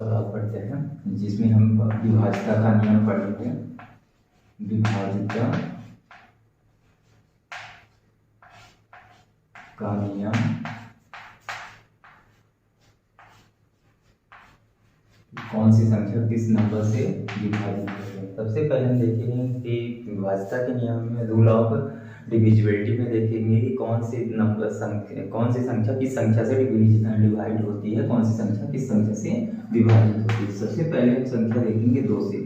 सवाल पढ़ते हैं जिसमें हम विभाजिता का नियम पढ़ेंगे। विभाजिता का नियम कौन सी संख्या किस नंबर से विभाजित है। सबसे पहले हम देखेंगे कि विभाजिता के नियम में रूल ऑफ डिविजिबिलिटी में देखेंगे कि कौन सी संख्या किस संख्या से डिवाइड होती है, कौन सी संख्या किस संख्या से विभाजित होती है। सबसे पहले हम संख्या देखेंगे 2 से।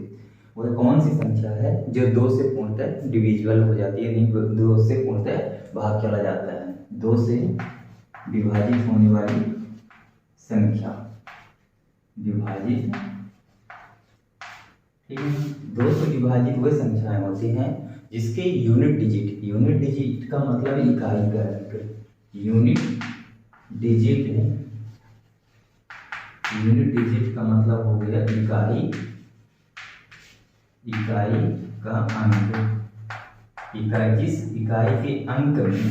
वह कौन सी संख्या है जो 2 से पूर्णतः डिविजिबल हो जाती है, यानी 2 से पूर्णतः भाग चला जाता है। 2 से विभाजित होने वाली संख्या विभाजित, ठीक है। 2 से विभाजित वह संख्याएं होती हैं जिसके यूनिट डिजिट का मतलब इकाई का अंक, यूनिट डिजिट का मतलब हो गया इकाई का अंक। जिस इकाई के अंक में,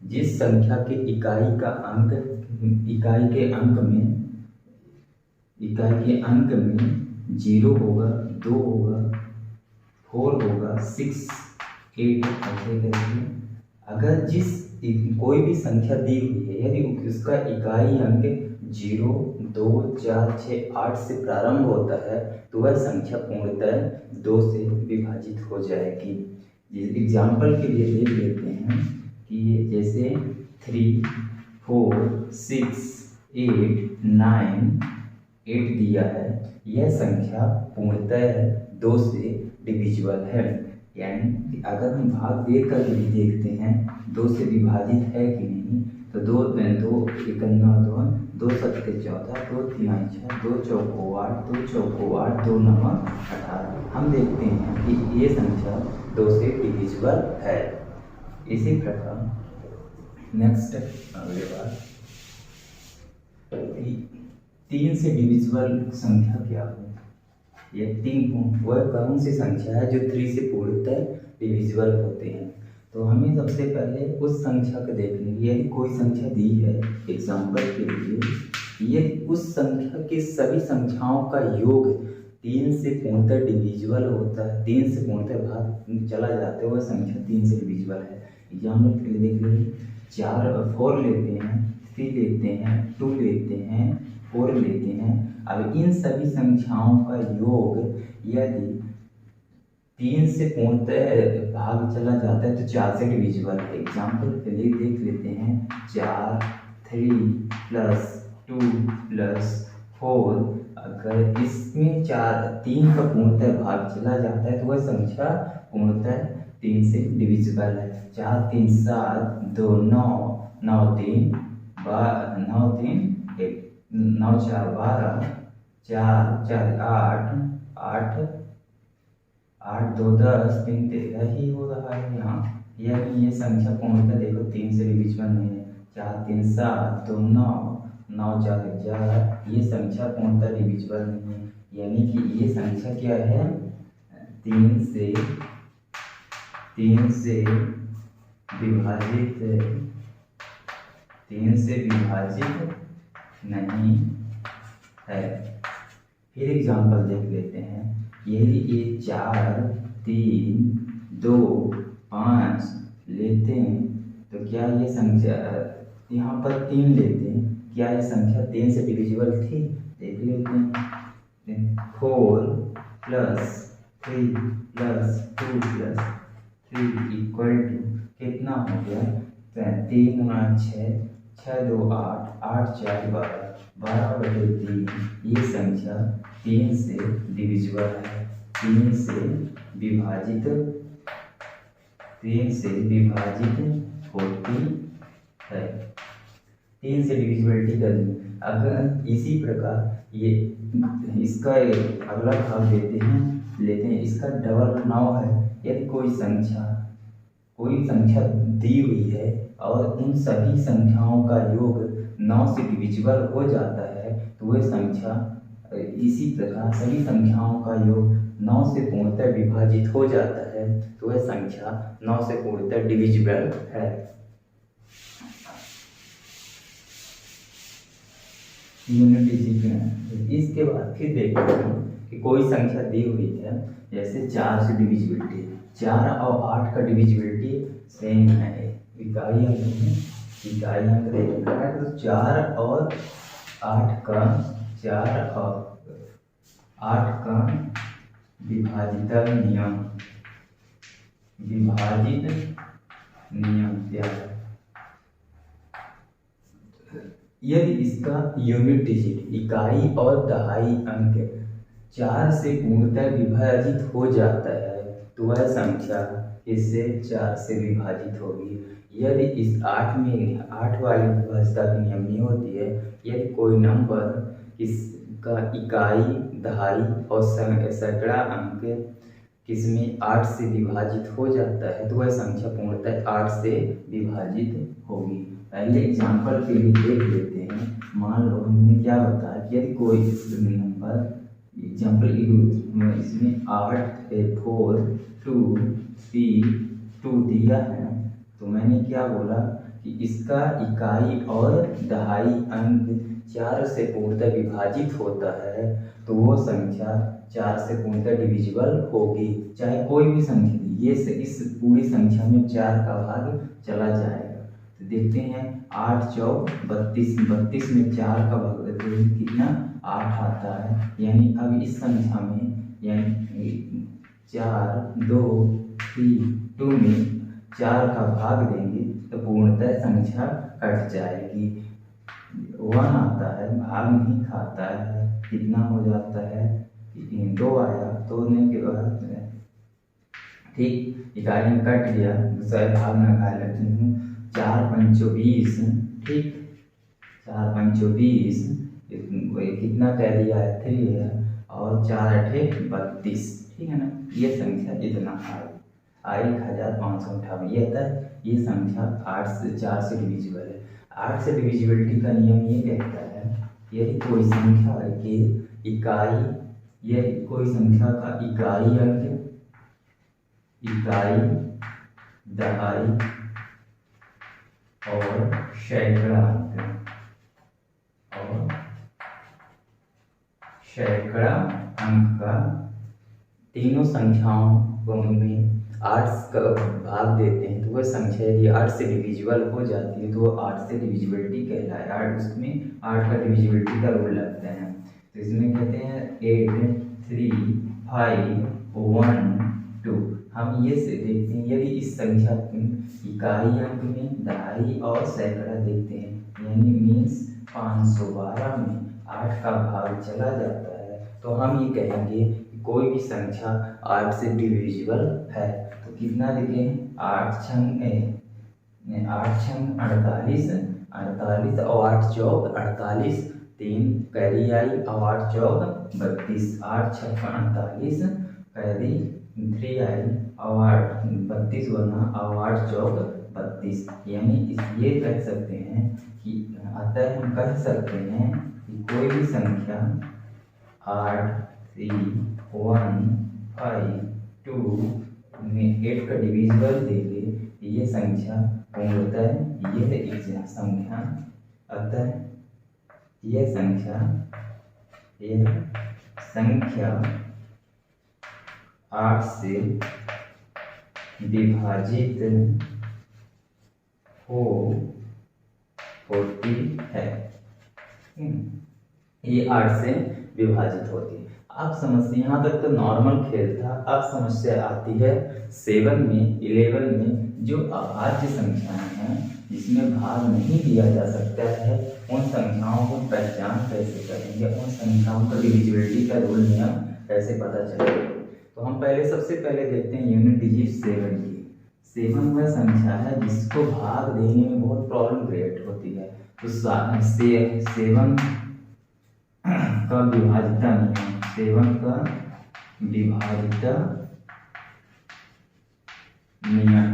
जिस संख्या के इकाई के अंक में 0 होगा, 2 होगा, 4 होगा, 6, 8 ऐसे करके अगर कोई भी संख्या दी हुई है, यदि उसका इकाई अंक 0, 2, 4, 6, 8 से प्रारंभ होता है तो वह संख्या पूर्णतः 2 से विभाजित हो जाएगी। एग्जाम्पल के लिए देख लेते हैं कि ये जैसे 3, 4, 6, 8, 9, 8 दिया है, यह संख्या पूर्णतः 2 से डिविजिबल है। यानी अगर हम भाग देकर भी देखते हैं 2 से विभाजित है कि नहीं, तो 2 1 9 2 7 14, 2 3 6, 2 4 8, 2 4 8, 2 9 18। हम देखते हैं कि ये संख्या 2 से डिविजिबल है। इसी प्रकार नेक्स्ट अगले बार 3 से डिविजिबल संख्या क्या है। ये 3 वह कौन सी संख्या है जो 3 से पूर्णतः डिविजिबल होते हैं। तो हमें सबसे पहले उस संख्या को देखनी है। यदि कोई संख्या दी है एग्जाम्पल के लिए, ये उस संख्या के सभी संख्याओं का योग 3 से पूर्णतः डिविजिबल होता है, 3 से पूर्णतः भाग चला जाता है, वह संख्या 3 से डिविजिबल है। एग्जाम्पल के लिए देख लीजिए, 4 लेते हैं, 3 लेते हैं, 2 लेते हैं, 4 लेते हैं। अब इन सभी संख्याओं का योग यदि 3 से पूर्णतः भाग चला जाता है तो 4 से डिविजिबल है। एग्जाम्पल के लिए देख लेते हैं, 4, 3 + 2 + 4। अगर इसमें 3 का पूर्णतः भाग चला जाता है तो वह संख्या पूर्णतः 3 से डिविजिबल है। 4 3 7, 2 9, 9 3 9 3 1, 9 4 12, 4 4 8 8 8 2 10, 3 13 ही हो रहा है यहाँ। ये संख्या पूर्णतः देखो 3 से डिविजिबल नहीं है। 4 3 7, 2 9, 9 4 11, ये संख्या पूर्णतः डिविजिबल नहीं है। यानी कि ये संख्या क्या है, 3 से विभाजित नहीं है। फिर एग्जाम्पल देख लेते हैं, यदि ये 4 3 2 5 लेते हैं तो क्या ये संख्या, यहाँ पर 3 लेते हैं, क्या ये संख्या 3 से डिविजिबल थी। देख लेते हैं, 4 + 3 + 2 + 3 = कितना हो गया, 3 × 6, 6 2 8, 8 4 12, 12/3। ये संख्या 3 से डिविजिबल है, 3 से विभाजित होती है। 3 से डिविजिबिलिटी करनी। अगर इसी प्रकार ये इसका अगला भाग लेते हैं, इसका डबल 9 है। यदि कोई संख्या दी हुई है और उन सभी संख्याओं का योग 9 से डिविजिबल हो जाता है तो वह संख्या, इसी प्रकार सभी संख्याओं का योग 9 से पूर्णतः विभाजित हो जाता है तो वह संख्या 9 से पूर्णतः डिविजिबल है। यूनिट डिजिट में। इसके बाद फिर देखते हैं कि कोई संख्या दी हुई है, जैसे 4 से डिविजिबिलिटी, 4 और 8 का डिविजिबिलिटी सेम है, इकाई अंक में इकाई अंक देखना है। तो 4 और 8 का विभाजित नियम क्या है? यदि इसका यूनिट डिजिट इकाई और दहाई अंक 4 से पूर्णतः विभाजित हो जाता है तो वह संख्या इससे 4 से विभाजित होगी। यदि इस 8 में 8 वाली विभाज्यता के नियम में होती है, यदि कोई नंबर इसका इकाई दहाई और सैकड़ा अंक किसमें 8 से विभाजित हो जाता है तो वह संख्या पूर्णतः 8 से विभाजित होगी। पहले एग्जाम्पल के लिए देख लेते हैं। मान लो हमने क्या बताया कि यदि कोई नंबर एग्जाम्पल इसमें 8 4 2 3 2 दिया है, तो मैंने क्या बोला कि इसका इकाई और दहाई अंक 4 से पूर्णतः विभाजित होता है तो वो संख्या 4 से पूर्णतः डिविजिबल होगी, चाहे कोई भी संख्या ये से इस पूरी संख्या में 4 का भाग चला जाएगा। तो देखते हैं 8 चौक 32, 32 में 4 का भाग कितना 8 आता है, यानी अब इस संख्या में यानी 4 2 3 2 में 4 का भाग देंगे तो पूर्णतः संख्या कट जाएगी। 1 आता है, भाग नहीं खाता है, कितना हो जाता है 2 आया, तोड़ने के बाद ठीक इकाई में कट गया, दूसरा भाग में खा लेती हूँ 4 5 20, ठीक 4 5 20 कितना कह दिया है 3 है और 4 8 32, ठीक है ना। ये संख्या इतना आई 1558 ये था। ये संख्या 8 से 4 से डिविजिबल है। 8 से डिविजिबिलिटी का नियम ये कहता है यदि कोई संख्या के इकाई यदि कोई संख्या का इकाई अंक इकाई दहाई और सैकड़ा अंक का तीनों संख्याओं में 8 का भाग देते हैं तो वह संख्या यदि 8 से डिविजिबल हो जाती है तो वो 8 से डिविजिबिलिटी कहलाए। 8 उसमें 8 का डिविजिबिलिटी का रूल लगता है। तो इसमें कहते हैं 8 3 5 1 2। हम ये से देखते हैं यदि इस संख्या इकाई अंक में दहाई और सैकड़ा देखते हैं, यानी मीन्स 512 में 8 का भाग चला जाता है तो हम ये कहेंगे कि कोई भी संख्या 8 से डिविजिबल है। तो कितना देखें 8 छंग 48 48 और 8 चौक 48, 3 कैरी आई और 8 चौक 32, 8 6 48 कैरी 3 आई और 32 बना और 8 चौक 32, यानी ये कह सकते हैं कि अतः हम कह सकते हैं कि कोई भी संख्या 8 3 1 5 2 में 8 का डिविजिबल देंगे, ये संख्या पूर्णतः यह संख्या अतः यह संख्या 8 से विभाजित होती है। ये 8 से विभाजित होती है। अब समस्या यहाँ तक तो नॉर्मल खेल था। अब समस्या आती है 7 में 11 में जो अभाज्य संख्याएं हैं जिसमें भाग नहीं दिया जा सकता है, उन संख्याओं को पहचान कैसे करेंगे, उन संख्याओं का डिविजिबिलिटी का रूल नियम कैसे पता चलेगा। तो हम सबसे पहले देखते हैं यूनिट डिजिट 7 की। 7 वह संख्या है जिसको भाग देने में बहुत प्रॉब्लम क्रिएट होती है। तो 7 का विभाजिता नियम 7 का विभाजिता नियम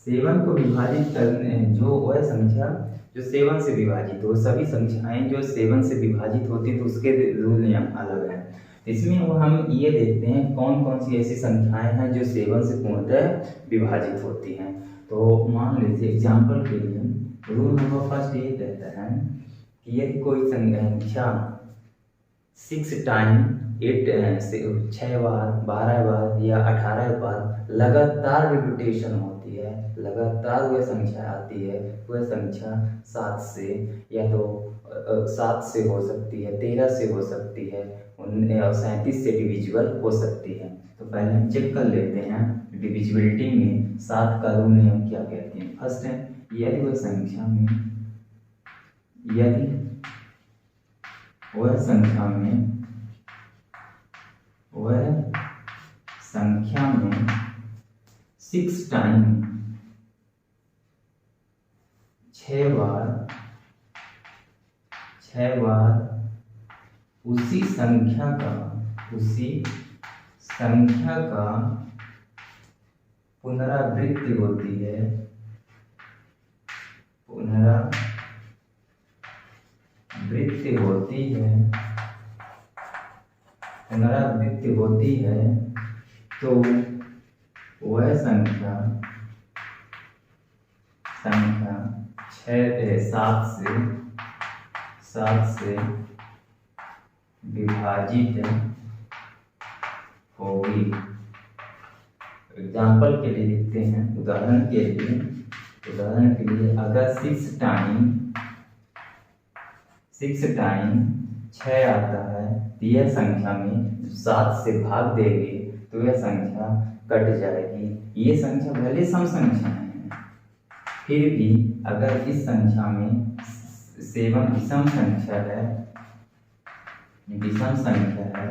7 को विभाजित करने जो वह संख्या जो 7 से विभाजित हो, सभी संख्याएं जो 7 से विभाजित होती है तो उसके रूल नियम अलग है। इसमें वो हम ये देखते हैं कौन कौन सी ऐसी संख्याएं हैं जो 7 से पूर्णतः विभाजित होती हैं। तो मान लीजिए एग्जाम्पल के लिए रूल नंबर फर्स्ट ये कहता है कि यदि कोई संख्या 6 टाइम 6 बार 12 बार या 18 बार लगातार रिपीटेशन होती है, लगातार वह संख्या आती है, वह संख्या 7 से या तो 7 से हो सकती है, 13 से हो सकती है, 37 से डिविजिबल हो सकती है। तो पहले हम चेक कर लेते हैं डिविजिबिलिटी में 7 का रूल नियम क्या कहते हैं। फर्स्ट है यदि वह संख्या में 6 टाइम 6 बार उसी संख्या का पुनरावृत्ति होती है, तो वह संख्या 7 से विभाजित होगी। एग्जाम्पल के लिए लिखते हैं, उदाहरण के लिए अगर 6 टाइम 6 आता है तो यह संख्या में 7 से भाग देंगे तो यह संख्या कट जाएगी। ये संख्या भले सम संख्या है, फिर भी अगर इस संख्या में 7 विषम संख्या है,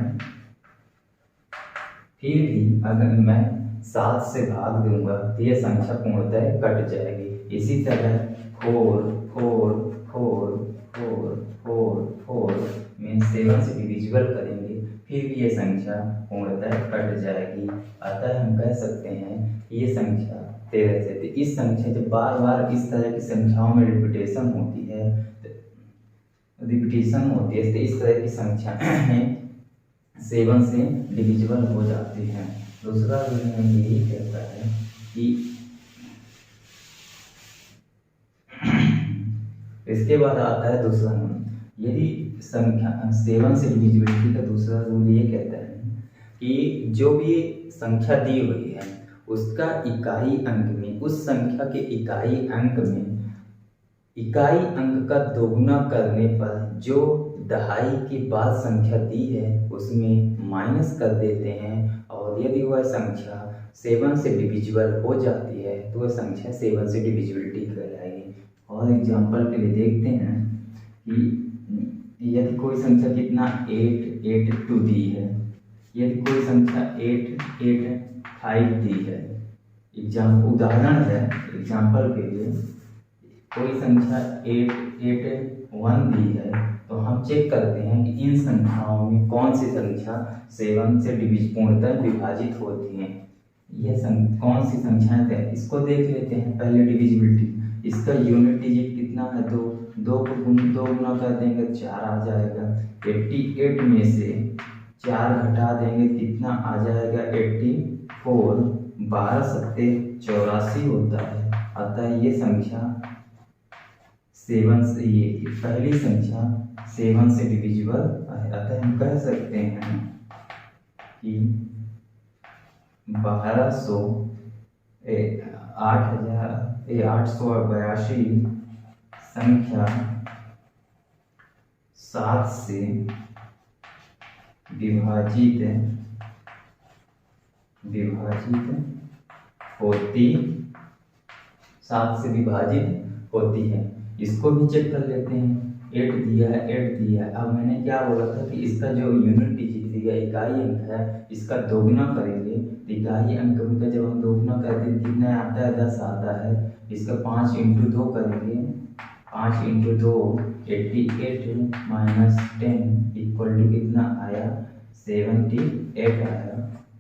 फिर भी अगर मैं 7 से भाग दूंगा तो यह संख्या पूर्णतः कट जाएगी। इसी तरह 4 में 7 से डिविजिबल करेंगे फिर भी ये संख्या पूर्णतः कट जाएगी। अतः हम कह सकते हैं कि ये संख्या 13 से, तो इस संख्या जब बार बार इस तरह की संख्याओं में रिपीटेशन होती है तो इस तरह की संख्या 7 से डिविजिबल हो जाती है। दूसरा रूल यही कहता है कि इसके बाद आता है दूसरा रूल, यदि संख्या 7 से डिविजिबिलिटी का दूसरा रूल ये कहता है कि जो भी संख्या दी हुई है उसका इकाई अंक में, उस संख्या के इकाई अंक का दोगुना करने पर जो दहाई के बाद संख्या दी है उसमें माइनस कर देते हैं, और यदि वह संख्या 7 से डिविजिबल हो जाती है तो वह संख्या 7 से डिविजिबिलिटी कहलाएगी। और एग्जाम्पल के लिए देखते हैं कि यदि कोई संख्या कितना 882 दी है, यदि कोई संख्या 885 दी है, उदाहरण है एग्जाम्पल के लिए कोई संख्या 881 दी है, तो हम चेक करते हैं कि इन संख्याओं में कौन सी संख्या 7 से पूर्णतः विभाजित होती हैं। यह कौन सी संख्याएं हैं इसको देख लेते हैं। पहले डिविजिबिलिटी, इसका यूनिट डिजिट कितना है, तो 2 गुना कर देंगे 4 आ जाएगा। 88 में से 4 घटा देंगे कितना आ जाएगा 84, 12 सत्ते 84 होता है। अतः ये संख्या 7 से, ये पहली संख्या 7 से डिविजिबल है। अतः हम कह सकते हैं कि 882 संख्या 7 से विभाजित होती है। इसको भी चेक कर लेते हैं। 8 दिया है। अब मैंने क्या बोला था कि इसका जो यूनिट डिजिट दिया इकाई अंक है इसका दोगुना करेंगे। इकाई अंक का जब हम दोगुना करते हैं कितना आता है 10 आता है। इसका 5 × 2 करेंगे। 5 × 2 88 - 10 इक्वल टू कितना आया 78 आया।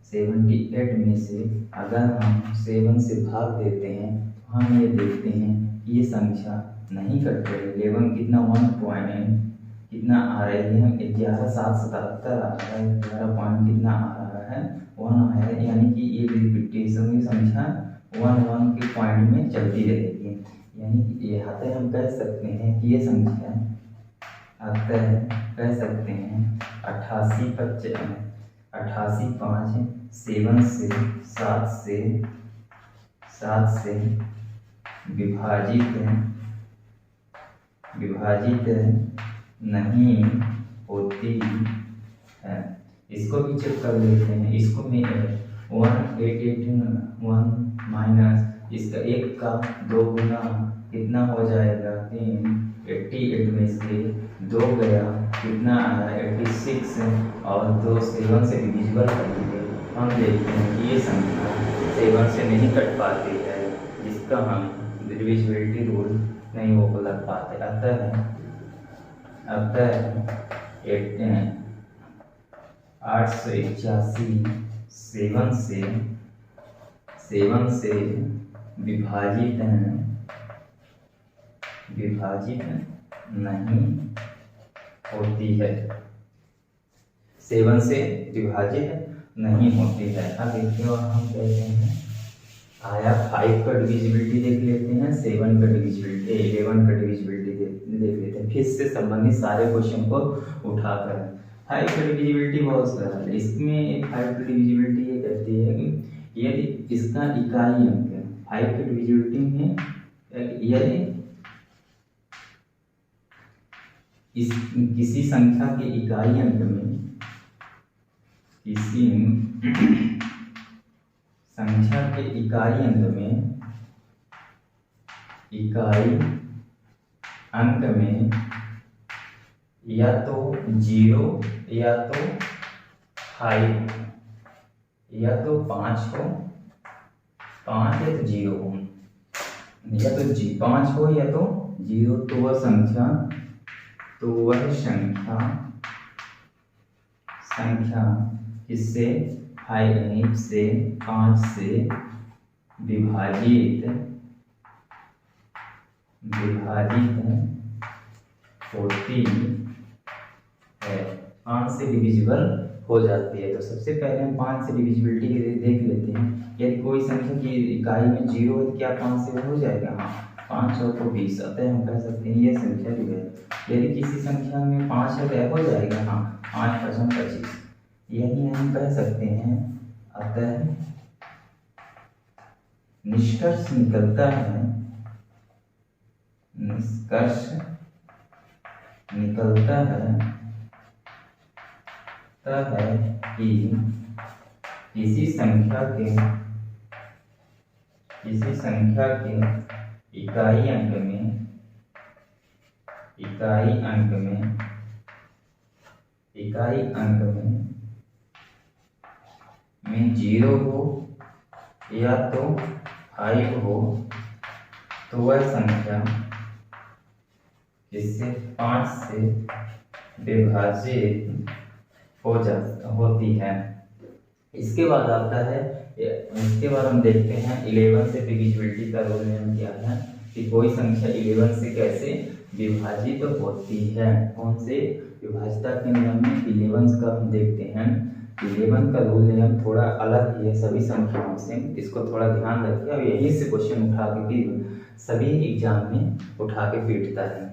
78 में से अगर हम 7 से भाग देते हैं तो हम ये देखते हैं ये संख्या नहीं कट रही। 11 कितना 1 पॉइंट कितना आ रही है 11,777 आ रहा है। 11 पॉइंट कितना आ रहा है 1 आया है। यानी कि ये रिपीटेशन की संख्या 1 के पॉइंट में चलती रहेगी। यानी कि ये अतः हम कह सकते हैं कि ये संख्या अतः कह सकते हैं 88 5 7 से विभाजित नहीं होती है। इसको भी चेक कर लेते हैं। इसको में 1 माइनस इसका 1 का 2 गुना कितना हो जाएगा 3। 88 में से 2 गया कितना आया 86 और 2 7 से डिविजिबल करेंगे। हम देखते हैं कि ये संख्या 7 से नहीं कट पाती है, जिसका हम डिविजिबिलिटी रूल नहीं वो लग पाते। अतः 881 7 से विभाजित नहीं होती है। 7 से विभाजित नहीं होती है। अब देखिए और हम कहते हैं आया 5 का डिविजिबिलिटी देख लेते हैं, 7 का डिविजिबिलिटी 11 का डिविजिबिलिटी देख लेते हैं। फिर से संबंधित सारे क्वेश्चन को उठाकर 5 का डिविजिबिलिटी बहुत सरल है। इसमें 5 की डिविजिबिलिटी ये कहती है कि यदि इसका इकाई अंक 5 की डिविजिबिलिटी में यदि किसी संख्या के इकाई अंक में किसी संख्या के इकाई अंक में या तो 0 या तो 5 या तो 5 हो, 5 या तो 0 हो, या तो 5 हो या तो 0, तो वह संख्या इससे 5 से 5 से विभाजित होती है, 5 से डिविजिबल हो जाती है। तो सबसे पहले हम 5 से डिविजिबिलिटी देख लेते हैं। यदि कोई संख्या की इकाई में 0 है तो क्या 5 से हो जाएगा? हाँ, 5 और को 20। अतः हम कह सकते हैं ये संख्या जो है, यदि किसी संख्या में 5 है तो हो जाएगा। हाँ, 5 × 25, यही हम कह सकते हैं। अतः निष्कर्ष निकलता है कि किसी संख्या के इकाई अंक में 0 हो या तो 5 हो, तो वह संख्या इससे 5 से विभाजित होती है। इसके बाद आता है, इसके बाद हम देखते हैं 11 से डिविजिबिलिटी का रूल नियम क्या है कि कोई संख्या 11 से कैसे विभाजित होती है। कौन से विभाज्यता के नियम में 11 का हम देखते हैं। 11 का रूल नियम थोड़ा अलग ही है सभी संख्याओं से, इसको थोड़ा ध्यान रखिए। अब यहीं से क्वेश्चन उठा के सभी एग्जाम में उठा के पीटता है।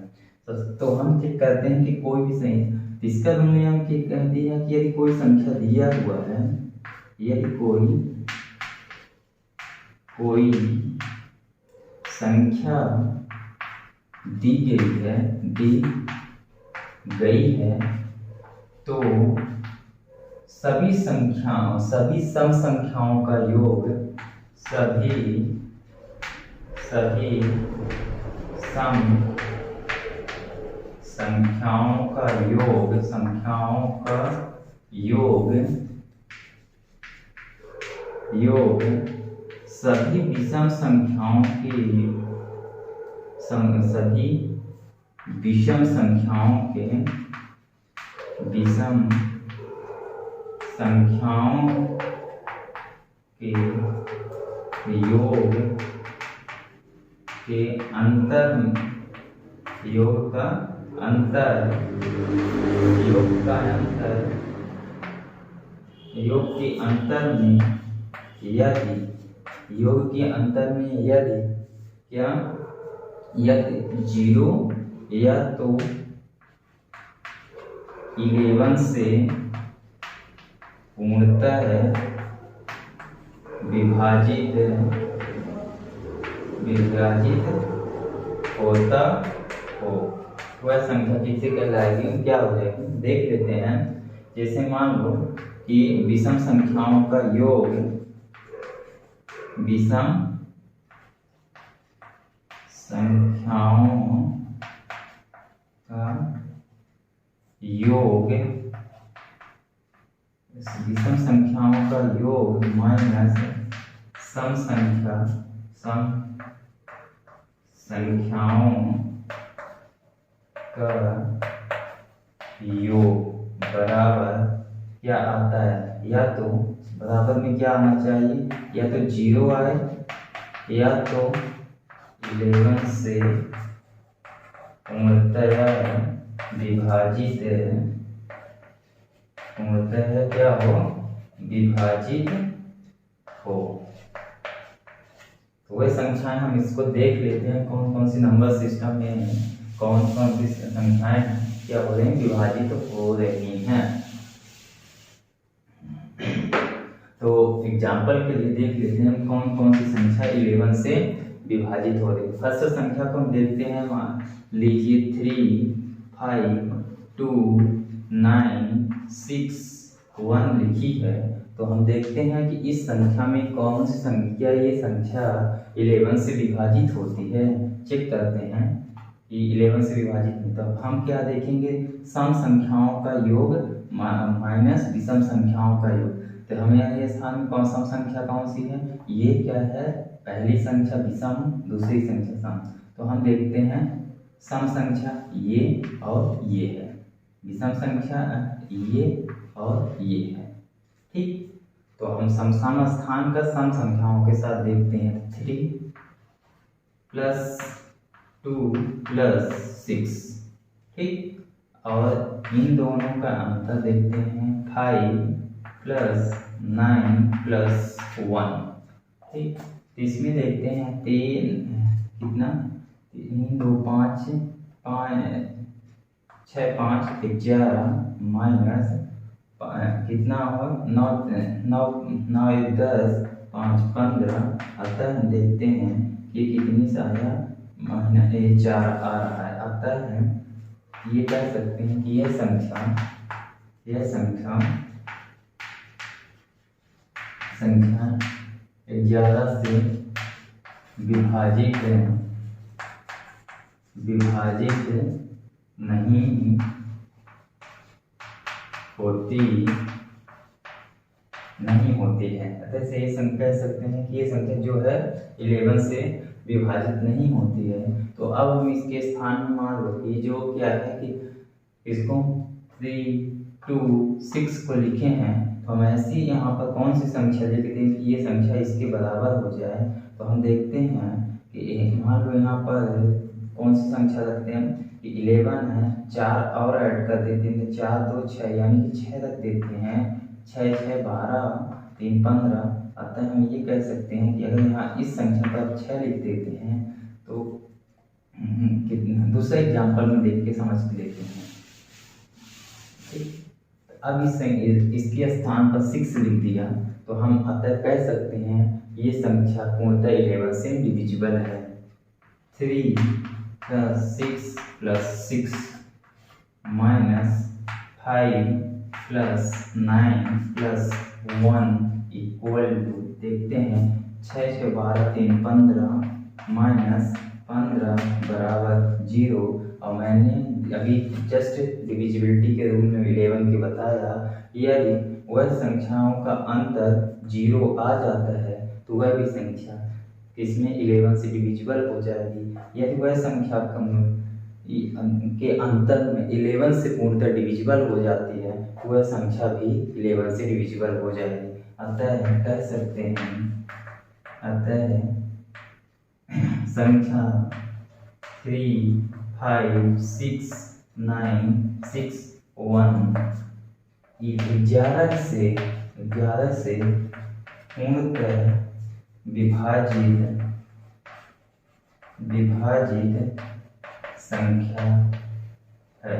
तो हम चेक करते हैं कि कोई भी संख्या, इसका रूल नियम कहती है कि यदि कोई संख्या दिया हुआ है, यदि कोई संख्या दी गई है तो सभी सम संख्याओं का योग, सभी सम संख्याओं का योग सभी विषम संख्याओं के योग के अंतर में यदि क्या या 0 या तो 11 से पूर्णतः विभाजित होता हो, वह संख्या किसे कहलाएगी, क्या हो जाएगी देख लेते हैं। जैसे मान लो कि विषम संख्याओं का योग, विषम संख्याओं का योग, विषम संख्याओं का योग माइनस सम संख्याओं का योग बराबर क्या आता है, या तो बराबर में क्या आना चाहिए, या तो 0 आए या तो 11 से पूर्णतः विभाजित क्या हो, विभाजित हो। तो वही संख्याएं हम इसको देख लेते हैं कौन कौन सी नंबर सिस्टम में कौन कौन सी संख्याएं क्या हो रही हैं, विभाजित हो रही हैं। तो एग्जाम्पल के लिए देख लेते हैं कौन कौन सी संख्या 11 से विभाजित हो रही है। फर्स्ट संख्या को हम देखते हैं, मान लीजिए 3, 5, 2, 9, 6, 1 लिखी है। तो हम देखते हैं कि इस संख्या में कौन सी संख्या, ये संख्या 11 से विभाजित होती है। चेक करते हैं कि 11 से विभाजित नहीं, तब हम क्या देखेंगे, सम संख्याओं का योग माइनस विषम संख्याओं का योग। तो हमें ये स्थान में कौन सम संख्या कौन सी है, ये क्या है, पहली संख्या विषम, दूसरी संख्या सम। तो हम देखते हैं सम संख्या ये और ये है, विषम संख्या ये और ये है, ठीक। तो हम सम स्थान का सम संख्याओं के साथ देखते हैं, 3 + 2 + 6, ठीक। और इन दोनों का अंतर देखते हैं, 5 + 9 + 1, ठीक। तो इसमें देखते हैं 3 कितना, 3 2 5 6 5 11 माइनस कितना हो 9 9 9 1 10 5 15। अतः देखते हैं कि कितनी से आया, महीना 4 आ रहा है। अतः ये कह सकते हैं कि यह संख्या 11 से विभाजित नहीं होती है। अतः से ये संख्या कह सकते हैं कि ये संख्या जो है 11 से विभाजित नहीं होती है। तो अब हम इसके स्थान में मान लो ये जो क्या है कि इसको 3 2 6 को लिखे हैं, तो हम ऐसी यहाँ पर कौन सी संख्या लिखते हैं कि ये संख्या इसके बराबर हो जाए। तो हम देखते हैं कि मान लो यहाँ पर कौन सी संख्या रखते हैं कि 11 है, 4 और ऐड कर देते हैं, तो 4 2 6 यानी कि 6 रख देते हैं, 6 6 12 3 15। अतः हम ये कह सकते हैं कि अगर यहाँ इस संख्या पर 6 लिख देते हैं तो कितना, दूसरे एग्जाम्पल में देख के समझ लेते हैं, ठीक। अब इसके स्थान पर 6 लिख दिया, तो हम अतः कह सकते हैं ये संख्या पूर्णतः 11 से डिविजिबल है। 3 + 6 + 6 माइनस 5 + 9 + 1 इक्वल टू, देखते हैं 6 6 12 3 15 माइनस 15 बराबर 0। और मैंने अभी जस्ट डिविजिबिलिटी के रूल में 11 के बताया, यदि वह संख्याओं का अंतर 0 आ जाता है तो वह भी संख्या इसमें 11 से डिविजिबल हो जाएगी। यदि वह संख्या के अंतर में 11 से पूर्णतः डिविजिबल हो जाती है तो वह संख्या भी 11 से डिविजिबल हो जाएगी। अतः कह सकते हैं, अतः संख्या 3 5 6 9 6 1 11 से पूर्णतः विभाजित संख्या है,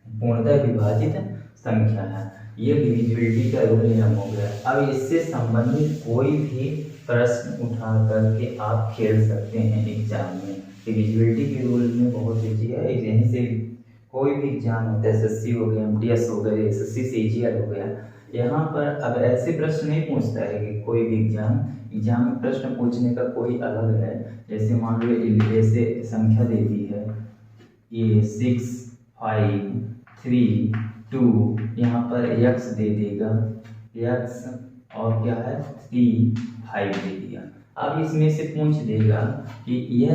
पूर्णतः विभाजित संख्या है। ये डिविजिबिलिटी का रूल नियम हो गया। अब इससे संबंधित कोई भी प्रश्न उठा करके आप खेल सकते हैं एग्जाम में। डिविजिबिलिटी के रूल में बहुत ईजी है, यहीं से कोई भी एग्जाम होता है, एसएससी हो गया, एमटीएस हो गया, एसएससी सीजीएल हो गया, यहाँ पर अब ऐसे प्रश्न नहीं पूछता है कि कोई भी एग्जाम में प्रश्न पूछने का कोई अलग है। जैसे मान लो ऐसे संख्या दे दी है ये 6 5 3 2, यहाँ पर x दे देगा, x और क्या है 3 5 दे दिया। अब इसमें से पूछ देगा कि यह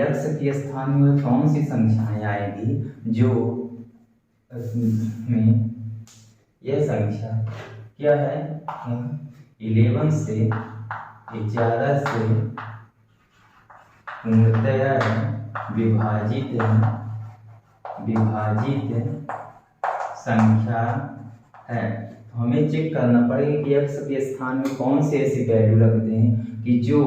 x के स्थान में कौन सी संख्याएं आएगी जो में यह संख्या क्या है 11 से 11 से पूर्णतया विभाजित संख्या है। तो हमें चेक करना पड़ेगा कि x के स्थान में कौन से ऐसी वैल्यू रखते हैं कि जो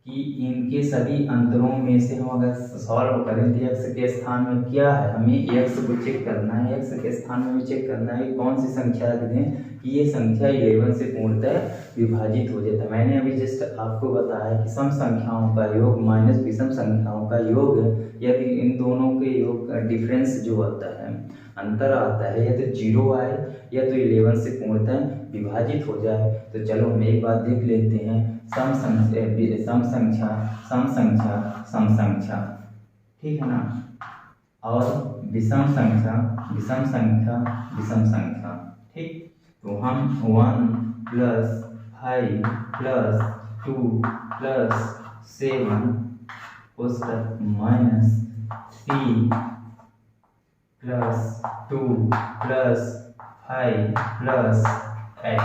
कि इनके सभी अंतरों में से हम अगर सॉल्व करें तो x के स्थान में क्या है, हमें x को चेक करना है। x के स्थान में हमें चेक करना है कौन सी संख्या रख दें कि ये संख्या 11 से पूर्णतः विभाजित हो जाता है। मैंने अभी जस्ट आपको बताया कि सम संख्याओं का योग माइनस विषम संख्याओं का योग, यदि इन दोनों के योग का डिफरेंस जो होता है, अंतर आता है, या तो 0 आए या तो 11 से पूर्णतः विभाजित हो जाए। तो चलो हम एक बात देख लेते हैं, सम संख्या, ठीक है ना, और विषम संख्या, ठीक। तो हम 1 + 5 + 2 + 7 पुस्तक -3 + 2 + 5 + x,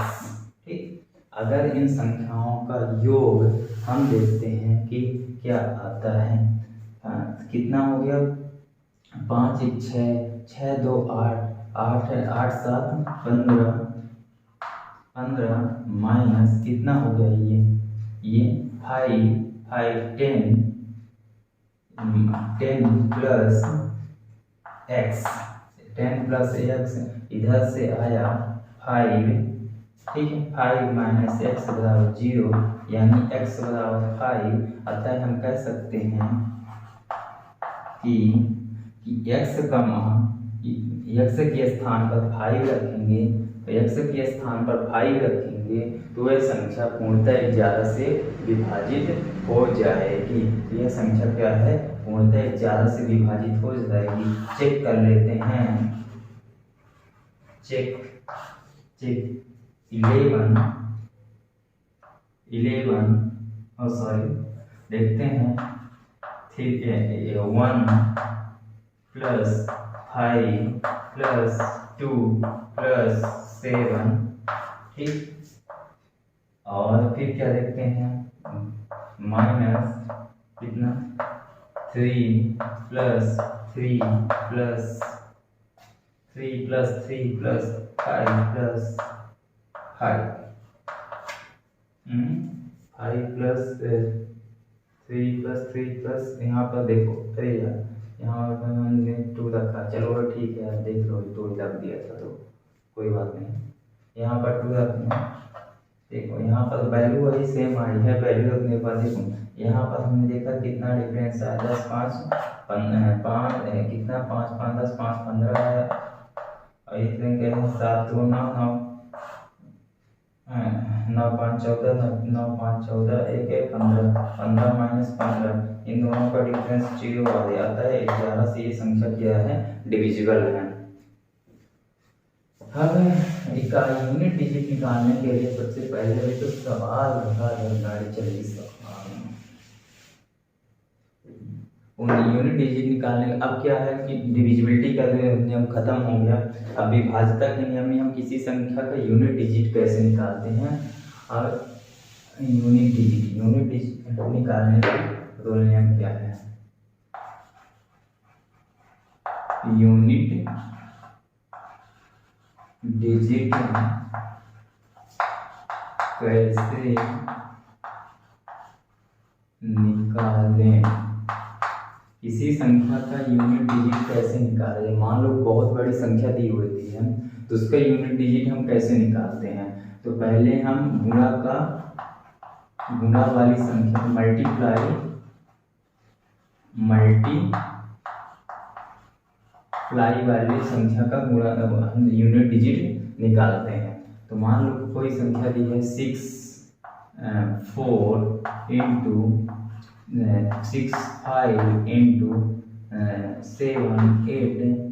ठीक। अगर इन संख्याओं का योग हम देखते हैं कि क्या आता है, कितना हो गया 5 1 6 6 2 8 8 8 7 15 माइनस कितना हो गया ये 5 5 10 प्लस x, 10 प्लस x इधर से आया 5, ठीक है। 5 - x बराबर 0, यानी x बराबर 5। अतः हम कह सकते हैं कि x का मान, x के स्थान पर 5 रखेंगे, तो x के स्थान पर 5 रखेंगे तो वह संख्या पूर्णतः 11 से विभाजित हो जाएगी। तो यह संख्या क्या है, पूर्णतः 11 से विभाजित हो जाएगी। चेक कर लेते हैं, चेक 11 देखते हैं, 1 + 5 + 2 + 7, ठीक। और फिर क्या देखते हैं, माइनस कितना 3 + 3 + 3 + 3 + 5 + 5 + 3 + 3 प्लस यहाँ पर देखो, अरे यार यहाँ पर मैंने 2 रखा, चलो ठीक है, आप देख लो 2 रख दिया था तो कोई बात नहीं, यहाँ पर 2 रखना। देखो यहाँ पर वैल्यू वही सेम आई है, वैल्यू रखने पर देखो यहाँ पर हमने देखा कितना डिफरेंस आया, 10 5 5 कितना 5 5 10 5 15 है, और इतने के 7 2 9 9 9 5 14 9 5 14 1 1 15 15 माइनस 15, इन दोनों का डिफरेंस 0 आ जाता है। 11 से ये संख्या क्या है, डिविजिबल है। हम इकाई यूनिट डिजिट निकालने के लिए सबसे पहले तो सवाल रखा है, गाड़ी चली सवाल यूनिट डिजिट निकालने। अब क्या है कि डिविजिबिलिटी का नियम खत्म हो गया। अब विभाज्यता के नियम में हम किसी संख्या का यूनिट डिजिट कैसे निकालते हैं, और यूनिट डिजिट निकालने का रूल नियम क्या है, यूनिट डिजिट कैसे निकालें। इसी संख्या का यूनिट डिजिट कैसे निकालें? मान लो बहुत बड़ी संख्या दी होती है तो उसका यूनिट डिजिट हम कैसे निकालते हैं? तो पहले हम गुणा वाली संख्या मल्टीप्लाई वाली संख्या का गुणा हम यूनिट डिजिट निकालते हैं। तो मान लो कोई संख्या दी है 4 इंटू 6 5 इंटू 7 8।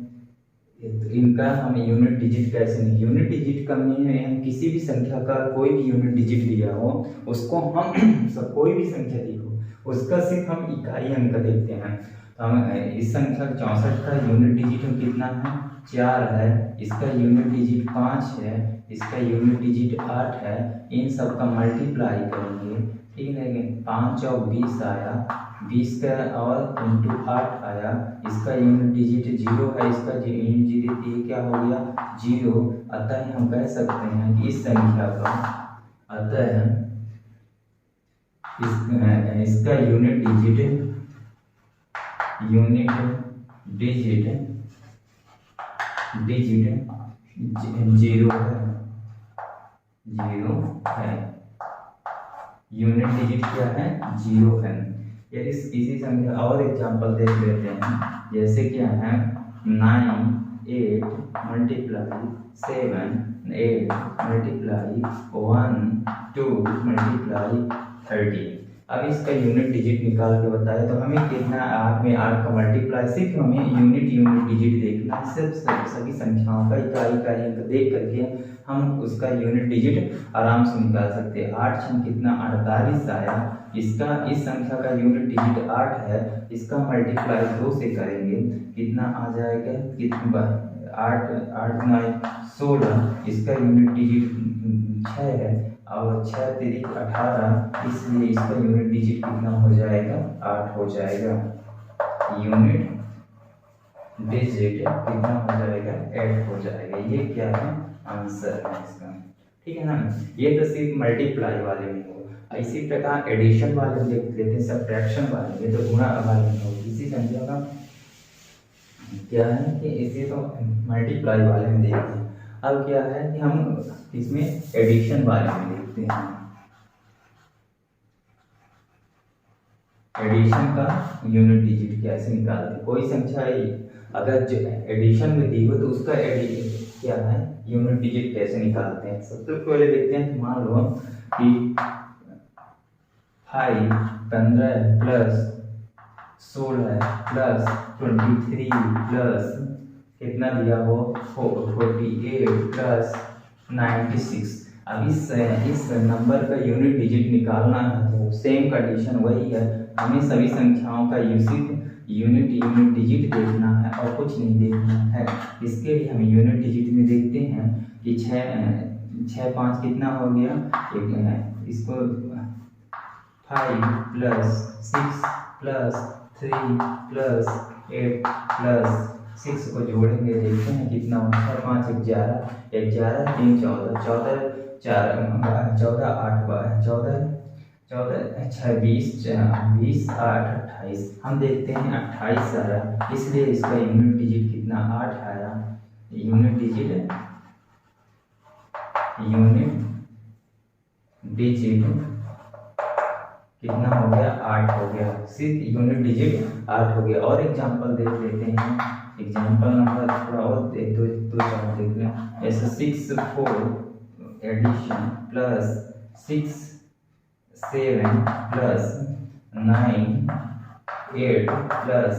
इनका हम यूनिट डिजिट कैसे नहीं? यूनिट डिजिट करनी है, हम किसी भी संख्या का कोई भी यूनिट डिजिट दिया हो उसको हम कोई भी संख्या दी हो उसका सिर्फ हम इकाई अंक देखते हैं। तो हम इस संख्या 64 का यूनिट डिजिट हम कितना है? 4 है। इसका यूनिट डिजिट 5 है। इसका यूनिट डिजिट 8 है। इन सब का मल्टीप्लाई करेंगे, ठीक है। 5 और 20 आया, 20 का और इंटू 8 आया। इसका यूनिट डिजिट 0 है। इसका यूनिट डिजिट ये क्या हो गया? 0। अतः हम कह सकते हैं कि इस संख्या का इसका यूनिट डिजिट 0 है। यूनिट डिजिट क्या है? 0 है। यदि इसी संख्या और एग्जांपल देख लेते हैं, जैसे क्या है 9 8 मल्टीप्लाई 7 8 मल्टीप्लाई 1 2 मल्टीप्लाई 30। अब इसका यूनिट डिजिट निकाल के बताया तो हमें कितना 8 में 8 का मल्टीप्लाई, सिर्फ हमें यूनिट डिजिट देखना है। सिर्फ सभी संख्याओं का इकाई अंक देख करके हम उसका यूनिट डिजिट आराम से निकाल सकते हैं। 8 छन कितना? 48 आया। इसका इस संख्या का यूनिट डिजिट 8 है। इसका मल्टीप्लाई 2 से करेंगे, कितना आ जाएगा? कितना? 8 8 9 16। इसका यूनिट डिजिट 6 है और 6 3 18, इसलिए इसका यूनिट डिजिट कितना हो जाएगा? 8 हो जाएगा। यूनिट डिजिट कितना हो जाएगा? 8 हो जाएगा। ये क्या है? आंसर है इसका, ठीक है ना। ये तो सिर्फ मल्टीप्लाई वाले में हो। इसी प्रकार एडिशन वाले में देख लेते हैं, सब्ट्रैक्शन वाले में, तो गुणा वाले में हो। इसी संख्या का क्या है कि इसे तो मल्टीप्लाई वाले में देखते हैं। अब क्या है कि हम इसमें एडिशन वाले में देखते हैं। एडिशन का यूनिट डिजिट कैसे निकालते हैं? कोई संख्या अगर एडिशन में दी हो तो उसका क्या है? यूनिट डिजिट कैसे निकालते हैं? सबसे पहले देखते हैं कि मान लो कि 5 15 प्लस 16 प्लस 23 प्लस कितना दिया हो? 48 प्लस 96। अब इस नंबर का यूनिट डिजिट निकालना है तो सेम कंडीशन वही है, हमें सभी संख्याओं का यूनिट डिजिट देखना है और कुछ नहीं देखना है। इसके लिए हम यूनिट डिजिट में देखते हैं कि 6 5 कितना हो गया? इसको 5 प्लस 6 प्लस 3 प्लस 8 प्लस 6 को जोड़ेंगे, देखते हैं कितना होता है। 5 11 11 3 14 14 4 14 8 14 14 6 20 20 8 28। हम देखते हैं 28 आया, इसलिए इसका यूनिट डिजिट कितना? 8 आया। यूनिट डिजिट कितना हो गया? 8 हो गया। सिर्फ यूनिट डिजिट 8 हो गया। और एग्जांपल देख लेते हैं। एग्जांपल नंबर थोड़ा और दो देख लें। ऐसे 6 4 एडिशन प्लस 6 7 प्लस 9 8 प्लस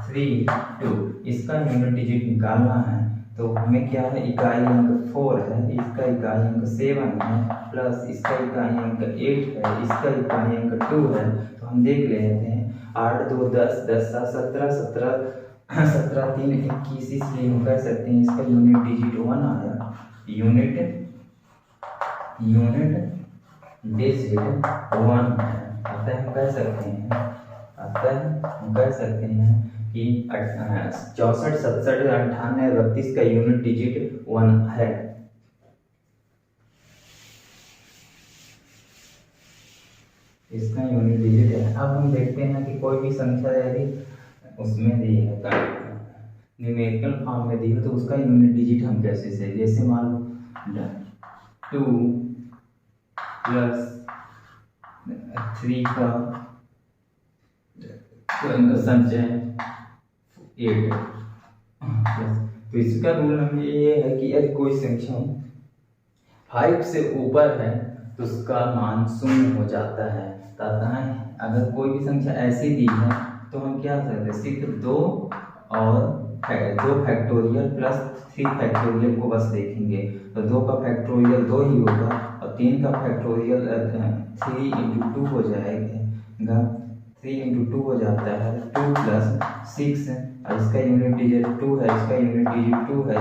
3 2। इसका यूनिट डिजिट निकालना है तो हमें क्या है? इकाई अंक 4 है, इसका इकाई अंक 7 है, प्लस इसका इकाई अंक 8 है, इसका इकाई अंक 2 है। तो हम देख लेते हैं 8 2 10 10 7 17 17 17 3 21, इसलिए हम कह सकते हैं इसका यूनिट डिजिट 1 आया। यूनिट डिजिट 1 है। अतः हम कह सकते हैं कि 64 67 98 32 का यूनिट डिजिट 1 है। इसका यूनिट डिजिट है। अब हम देखते हैं कि कोई भी संख्या यदि उसमें दी है न्यूमेरिकल फॉर्म में दी है तो उसका यूनिट डिजिट हम कैसे से, जैसे मान लो 2 + 3 का संचय 8, तो इसका रूल हमें ये है कि यदि कोई संख्या 5 से ऊपर है तो उसका मान 0 हो जाता है। तथा अगर कोई भी संख्या ऐसी दी है तो हम क्या करते हैं, सिर्फ 2 फैक्टोरियल प्लस 3 फैक्टोरियल को बस देखेंगे। तो 2 का फैक्टोरियल 2 ही होगा और 3 का फैक्टोरियल 3 × 2 हो जाएगा, 3 × 2 हो जाता है 2 + 6, और इसका यूनिट डिजिट 2 है, इसका यूनिट डिजिट 2 है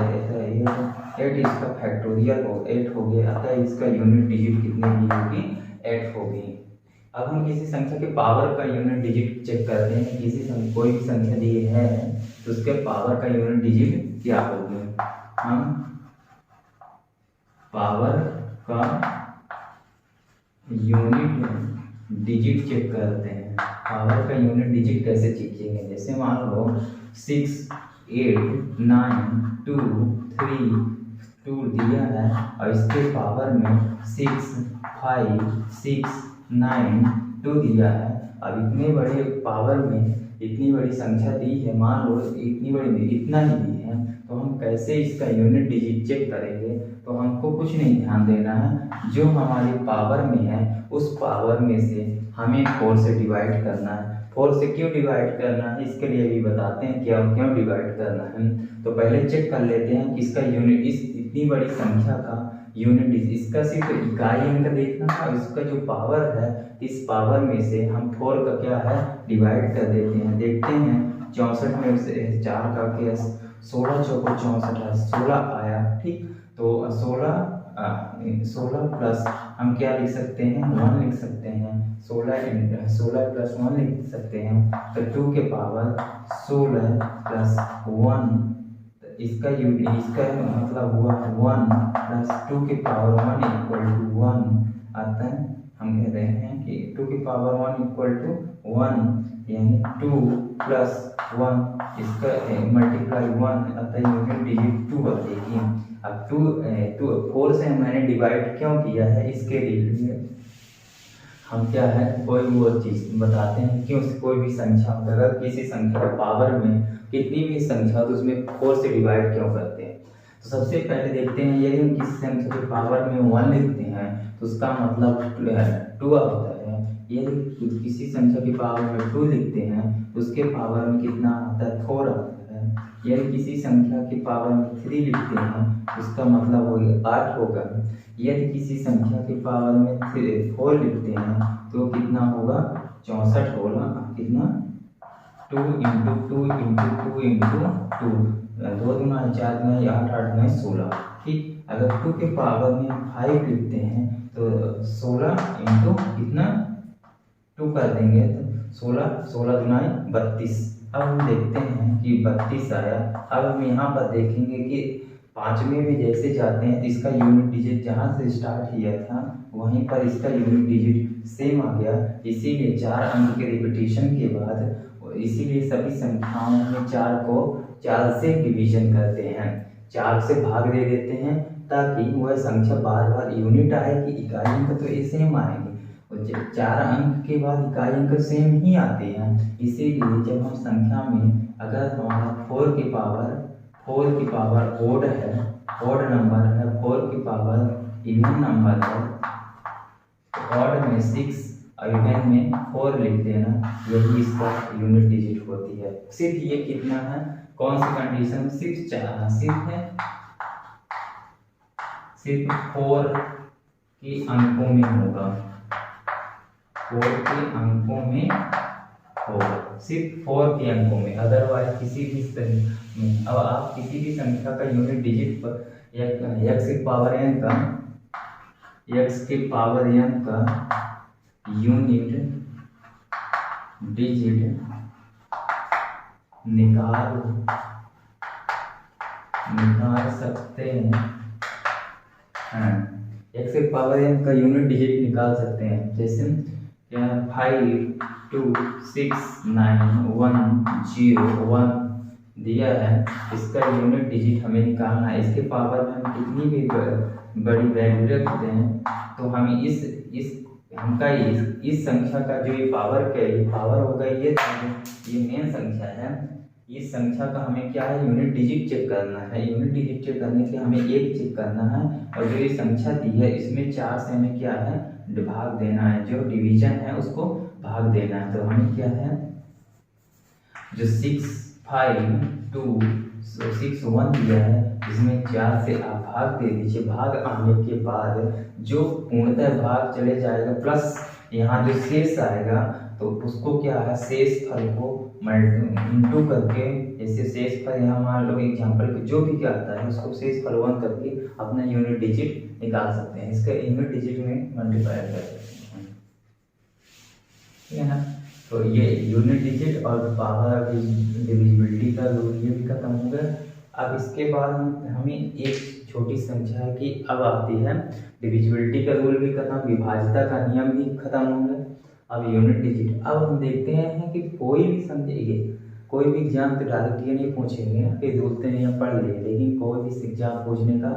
8, इसका फैक्टोरियल 8 हो गया, अतः इसका यूनिट डिजिट कितने की होगी, 8 होगी। अब हम किसी संख्या के पावर का यूनिट डिजिट चेक करते हैं। कोई भी संख्या दी है तो उसके पावर का यूनिट डिजिट क्या होगी। हम पावर का यूनिट डिजिट चेक करते हैं। पावर का यूनिट डिजिट कैसे चेक करेंगे, जैसे मान लो 6, 8, 9, 2, 3, 2 दिया है और इसके पावर में 6, 5, 6, 9, 2 दिया है। अब इतने बड़े पावर में इतनी बड़ी संख्या दी है, मान लो इतनी बड़ी इतना ही दी है, तो हम कैसे इसका यूनिट डिजिट चेक करेंगे। तो हमको कुछ नहीं ध्यान देना है, जो हमारी पावर में है उस पावर में से हमें 4 से डिवाइड करना है। 4 से क्यों डिवाइड करना है इसके लिए भी बताते हैं कि हम क्यों डिवाइड करना है। तो पहले चेक कर लेते हैं कि इसका यूनिट, इस इतनी बड़ी संख्या का यूनिट, इसका सिर्फ इकाई अंक देखना है और इसका जो पावर है इस पावर में से हम 4 का क्या है डिवाइड कर देते हैं। देखते हैं 64 में से 4 का केस 16 चौको 64 16 आया, ठीक। तो 16 प्लस हम क्या लिख सकते हैं 1 लिख सकते हैं, 16 + 1 लिख सकते हैं। तो 2 के पावर 16 + 1, इसका मतलब हुआ 1 + 2 के पावर 1 = 1। अतः हम कह रहे हैं कि 2 के पावर 1 = 1, यानी 2 + 1 इसका मल्टीप्लाई 1, अतः यूनिट डिजिट 2 बनेगी। अब 4 से मैंने डिवाइड क्यों किया है इसके लिए हम क्या है कोई वो चीज़ बताते हैं। क्यों कोई भी संख्या, अगर किसी संख्या पावर में कितनी भी संख्या तो उसमें 4 से डिवाइड क्यों करते हैं। तो सबसे पहले देखते हैं यदि हम किसी संख्या के पावर में 1 लिखते हैं तो उसका मतलब 2 होता है। यदि किसी संख्या के पावर में 2 लिखते हैं तो उसके पावर में कितना आता है 4 आता है। यदि किसी संख्या के पावर में 3 लिखते हैं तो उसका मतलब हो 8 होगा। यदि किसी संख्या के पावर में 4 लिखते हैं तो कितना होगा 64 होगा, कितना 2 × 2 × 2 × 2, 2 दूना 4 दूना 8 8 दूना 16, ठीक। अगर 2 के पावर में 5 लिखते हैं तो 16 × कितना 2 कर देंगे तो 16 दूना 32। अब हम देखते हैं कि 32 आया। अब हम यहाँ पर देखेंगे कि 5वें में जैसे जाते हैं तो इसका यूनिट डिजिट जहाँ से स्टार्ट किया था वहीं पर इसका यूनिट डिजिट सेम आ गया। इसीलिए 4 अंक के रिपीटेशन के बाद इसीलिए सभी संख्याओं में 4 को 4 से डिवीजन करते हैं, 4 से भाग दे देते हैं ताकि वह संख्या बार बार यूनिट आए कि इकाई अंक तो सेम आएंगे। और 4 अंक के बाद इकाई अंक सेम ही आते हैं। इसीलिए जब हम संख्या में अगर हमारा 4 की पावर ओड है, ओड नंबर है, 4 की पावर इवन नंबर है, ऑड में 6 और इवन में 4 लिख देना, यही इसका यूनिट डिजिट होती है। सिर्फ ये कितना है, कौन सी कंडीशन, सिर्फ 4 के अंकों में होगा, 4 के अंकों में होगा, सिर्फ 4 के अंकों में। अदरवाइज किसी भी अब आप किसी भी संख्या का यूनिट डिजिट पर x के पावर n का यूनिट डिजिट निकाल सकते हैं। x के पावर n का यूनिट डिजिट निकाल सकते हैं। जैसे 5269101 दिया है। इसका यूनिट डिजिट हमें निकालना है। इसके पावर में हम कितनी भी बड़ी वैल्यू रखते हैं तो हमें इस संख्या का जो ये पावर होगा, ये मेन संख्या है। इस संख्या का हमें क्या है, यूनिट डिजिट चेक करना है। यूनिट डिजिट चेक करने के लिए हमें 1 चेक करना है, और जो ये संख्या दी है इसमें 4 से हमें क्या है, भाग देना है। जो डिवीजन है उसको भाग देना है। तो हमें क्या है, जो 651 दिया है इसमें 4 से आप भाग दे दीजिए। भाग आने के बाद जो पूर्णतः भाग चले जाएगा, प्लस यहाँ जो शेष आएगा तो उसको क्या है, शेष फल को इंटू करके, जैसे शेष फल यहाँ मान लो एग्जाम्पल के जो भी क्या आता है उसको शेष फल 1 करके अपना यूनिट डिजिट निकाल सकते हैं। इसका यूनिट डिजिट में मल्टीप्लाई कर सकते हैं, ठीक है ना। तो ये यूनिट डिजिट और पावर डिविजिबिलिटी का रूल ये भी खत्म हो गया। अब इसके बाद हमें एक छोटी संख्या की अब आती है, डिविजिबिलिटी का रूल भी खत्म, विभाज्यता का नियम भी खत्म हो गया। अब यूनिट डिजिट। अब हम देखते हैं कि कोई भी समझिए, कोई भी एग्जाम तो डायरेक्ट ये नहीं पूछेंगे कि बोलते नहीं पढ़ ले, लेकिन कोई भी एग्जाम पूछने का